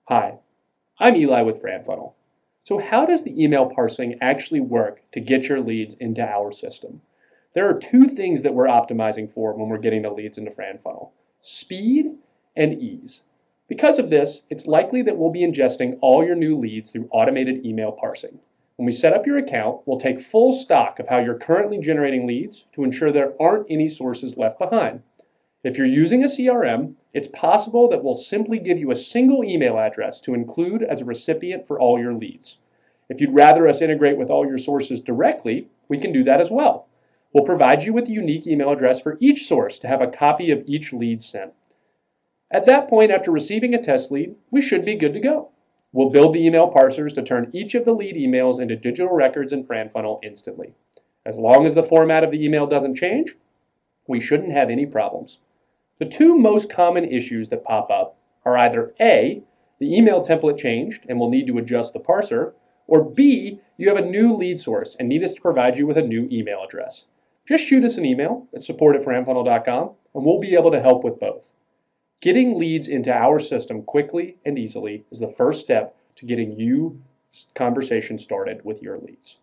Hi, I'm Eli with FranFunnel. So how does the email parsing actually work to get your leads into our system? There are two things that we're optimizing for when we're getting the leads into FranFunnel: speed and ease. Because of this, it's likely that we'll be ingesting all your new leads through automated email parsing. When we set up your account, we'll take full stock of how you're currently generating leads to ensure there aren't any sources left behind. If you're using a CRM, it's possible that we'll simply give you a single email address to include as a recipient for all your leads. If you'd rather us integrate with all your sources directly, we can do that as well. We'll provide you with a unique email address for each source to have a copy of each lead sent. At that point, after receiving a test lead, we should be good to go. We'll build the email parsers to turn each of the lead emails into digital records in FranFunnel instantly. As long as the format of the email doesn't change, we shouldn't have any problems. The two most common issues that pop up are either A, the email template changed and we'll need to adjust the parser, or B, you have a new lead source and need us to provide you with a new email address. Just shoot us an email at support@franfunnel.com and we'll be able to help with both. Getting leads into our system quickly and easily is the first step to getting you conversation started with your leads.